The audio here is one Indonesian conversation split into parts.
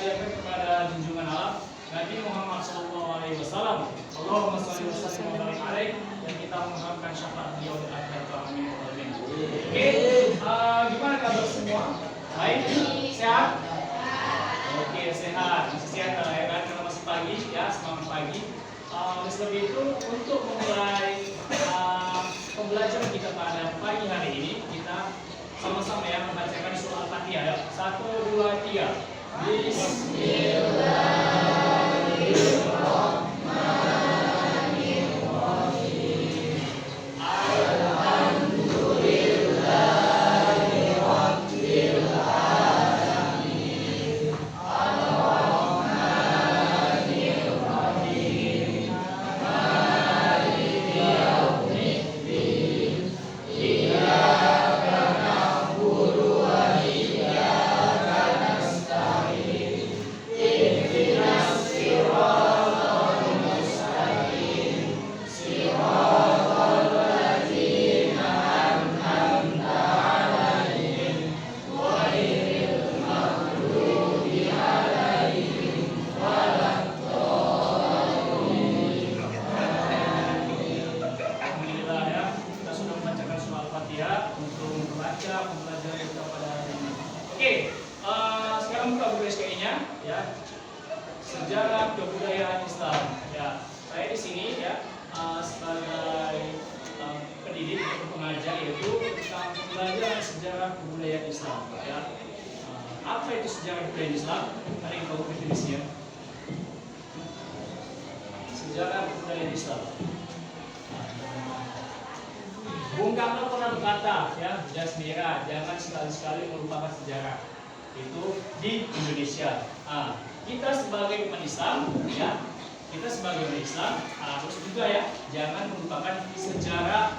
dihadiahkan kepada junjungan Allah Nabi Muhammad SAW. Allahumma sholli wa sallim wa barik alaih, dan kita mengharapkan syafaat beliau di akhirat. Amin. Oke, gimana kabar semua? Baik, sehat? Oke, sehat. Masih sehat ya kan? Karena masih pagi ya, semangat pagi. Oleh sebab itu, untuk memulai pembelajaran kita pada pagi hari ini, kita sama-sama ya membacakan surah Al-Fatihah ya. 1, 2, 3. Bismillahirrahmanirrahim. Sejarah kebudayaan Islam. Ya, saya di sini ya sebagai pendidik atau pengajar, yaitu tentang pembelajaran sejarah kebudayaan Islam. Ya, apa itu sejarah kebudayaan Islam? Ada yang tahu definisinya? Sejarah kebudayaan Islam. Bung Karno pernah berkata, ya, jas merah, jangan sekali-sekali melupakan sejarah. Itu di Indonesia. Kita sebagai umat Islam, ya, kita sebagai umat Islam harus juga ya, jangan melupakan sejarah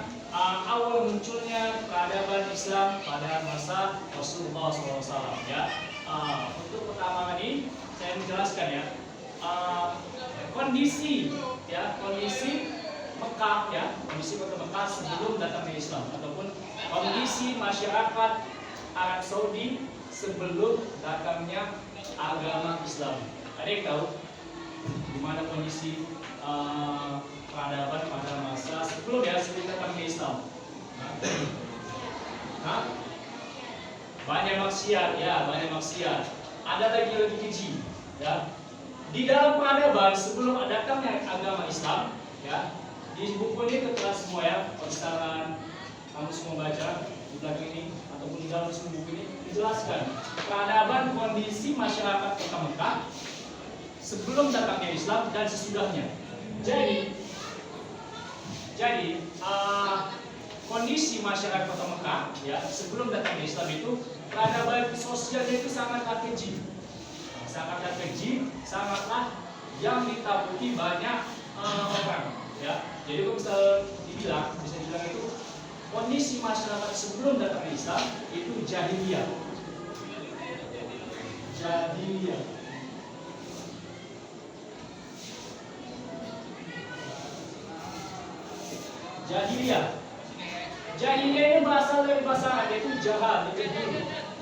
awal munculnya peradaban Islam pada masa Rasulullah SAW. Ya, untuk pertama kali saya menjelaskan ya, kondisi Mekah ya, kondisi kota Mekah sebelum datangnya Islam, ataupun kondisi masyarakat Arab Saudi sebelum datangnya agama Islam. Ada yang tahu gimana kondisi peradaban pada masa sebelum datangnya Islam? Banyak maksiat ya, banyak maksiat. Ada lagi lebih keji ya. Di dalam peradaban sebelum datangnya agama Islam ya, di buku ini tertera semua ya, misalkan kamu semua baca di belakang ini ataupun di dalam semua buku ini dijelaskan peradaban kondisi masyarakat kota Mekah sebelum datangnya Islam dan sesudahnya. Jadi kondisi masyarakat kota Mekah ya sebelum datangnya Islam itu peradaban sosialnya itu sangatlah keji, sangatlah yang ditakuti banyak orang ya. Jadi kalau bisa dibilang itu kondisi masyarakat sebelum datangnya Islam itu jahiliyah. Jahiliyah ini berasal dari bahasa Arab, yaitu jahal,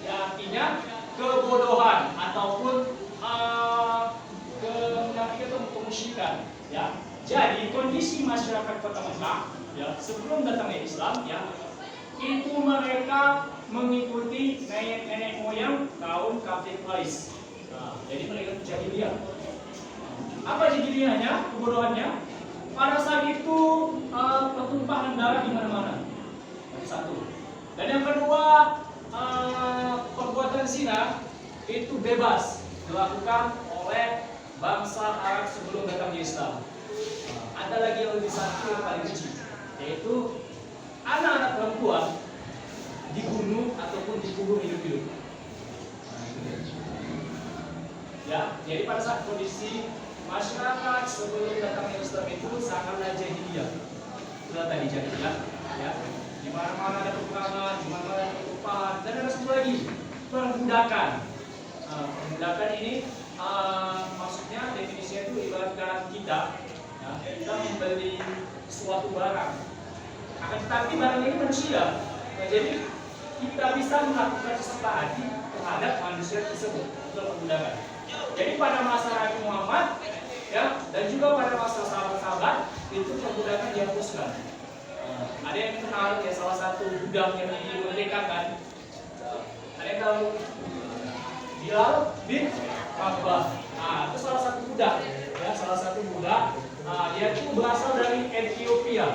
ya, artinya kebodohan ataupun kemunafikan atau kemusyrikan. Ya, jadi kondisi masyarakat kota Mekah ya sebelum datangnya Islam ya, itu mereka mengikuti nenek moyang kaum kafir Quraisy. Jadi mereka itu jahiliyah. Apa jahiliyahnya? Kebodohannya. Pada saat itu pertumpahan darah di mana-mana. Satu. Dan yang kedua, perbuatan zina itu bebas dilakukan oleh bangsa Arab sebelum datangnya Islam. Ada lagi yang lebih satu yang paling kecil, yaitu anak-anak perempuan dibunuh ataupun dikubur hidup-hidup. Ya, jadi pada saat kondisi masyarakat sebelum datangnya Islam itu sangatlah jahiliyah. Itulah tadi jahiliyah. Ya, di mana-mana ada peperangan, di mana-mana ada pertumpahan, dan ada satu lagi perbudakan. Perbudakan ini maksudnya definisinya itu ibaratkan kita, ya, kita membeli suatu barang. Akan tetapi barang ini manusia. Nah, jadi kita bisa melakukan sesuatu terhadap manusia tersebut, itu perbudakan. Jadi pada masa Nabi Muhammad ya, dan juga pada masa sahabat-sahabat itu perbudakan dihapuskan. Ada yang kenal ya salah satu budak yang dimerdekakan. Ada yang tahu Bilal bin Rabah. Itu salah satu budak, ya salah satu budak. Dia itu berasal dari Ethiopia.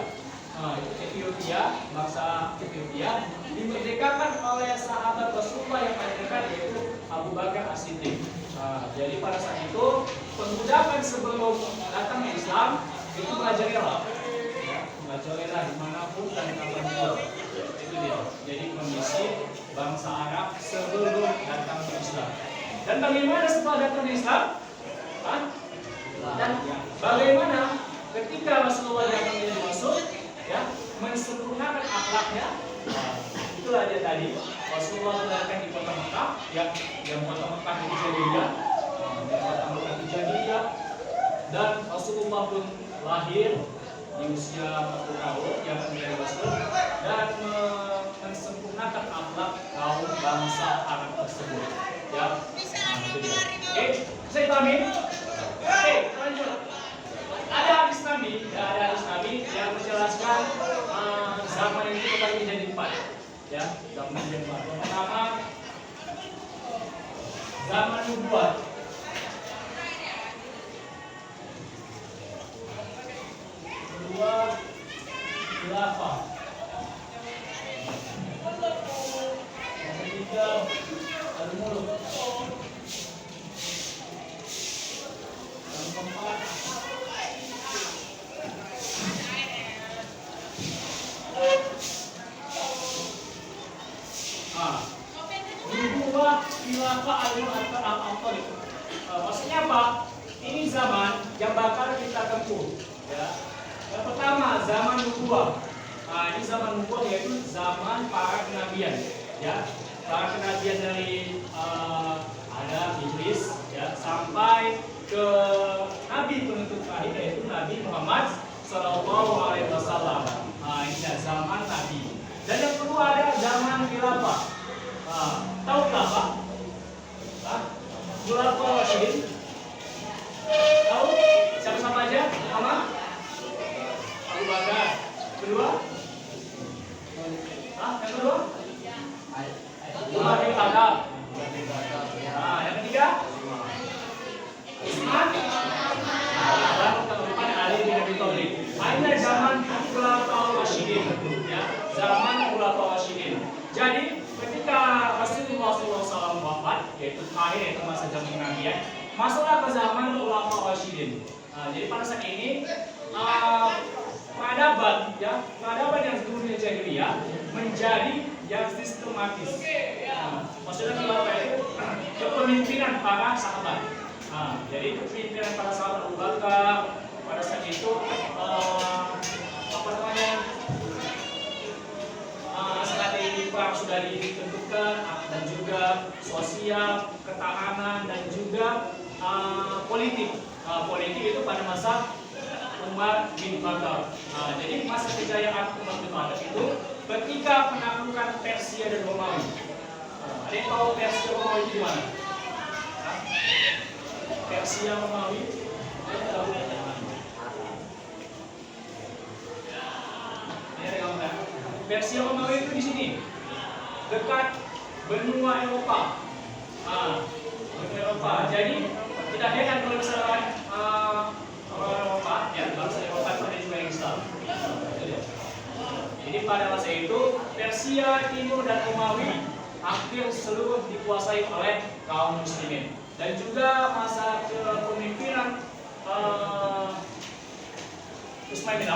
Itu Ethiopia, bangsa Ethiopia, dimerdekakan oleh sahabat Rasulullah yang paling dekat yaitu Abu Bakar As-Siddiq. Jadi pada saat itu perbudakan sebelum datangnya Islam itu merajalela, ya, merajalela dimanapun dan kapanpun. Itu dia. Jadi kondisi bangsa Arab sebelum datangnya Islam. Dan bagaimana setelah datangnya Islam? Dan bagaimana ketika Rasulullah datang menjadi Rasul, ya, mensempurnakan akhlaknya. Itulah dia tadi Rasulullah dilahirkan di kota Mekah, ya, yang kota Mekah itu Jahiliyah, dan Rasulullah pun lahir di usia 40 tahun yang menjadi Rasul dan mensempurnakan akhlak kaum bangsa Arab tersebut. Ya, itu dia. Oke, saya pahami. Oke, lanjut. Ada hadis Nabi, ya, ada hadis Nabi yang menjelaskan zaman itu terbagi menjadi 4. Ya, zaman menjadi 4. Yang pertama, zaman nubuat. Kedua, khilafah. Yang ketiga, al-muluk. Yang keempat, nubuwah, khilafah, al-muluk. Maksudnya apa? Ini zaman yang bakal kita tempuh. Ya. Yang pertama, zaman nubuwah. Ini zaman nubuwah yaitu zaman para kenabian. Ya, para kenabian dari Adam, Iblis, ya, sampai ke Nabi penutup terakhir yaitu Nabi Muhammad SAW. Ini zaman Nabi. Dan yang kedua ada zaman khilafah. Tahu khilafah? Khulafah Rasyidin. Tahu? Siapa-siapa aja? Pertama, Abu Bakar. Kedua? Yang kedua? Umar bin Khattab. Yang ketiga? Utsman. Dan keempat Ali bin Abi Thalib. Ini zaman Khulafah Rasyidin. Ya, zaman Khulafah Rasyidin. Jadi ketika Rasulullah SAW wafat, yaitu akhir yaitu masa zaman kenabian, masuklah ke zaman Khulafah Rasyidin. Jadi pada saat ini peradaban, ya, peradaban yang dulunya jahiliyah menjadi yang sistematis. Maksudnya khilafah itu kepemimpinan para sahabat. Jadi kepemimpinan para sahabat Abu Bakar pada saat itu strategi perang sudah ditentukan dan juga sosial, ketahanan dan juga politik. Politik itu pada masa Umar bin Khattab. Jadi masa kejayaan Umar bin Khattab itu ketika menaklukkan Persia dan Romawi. Ada yang tahu Persia Romawi itu di mana? Persia Romawi. Persia Romawi itu di sini, dekat benua Eropa. Benua Eropa. Jadi tidak heran kalau misalkan orang Eropa, ya, bangsa Eropa itu ada juga yang Islam. Jadi pada masa itu Persia, Timur dan Romawi hampir seluruh dikuasai oleh kaum muslimin. Dan juga masa kepemimpinan Utsman bin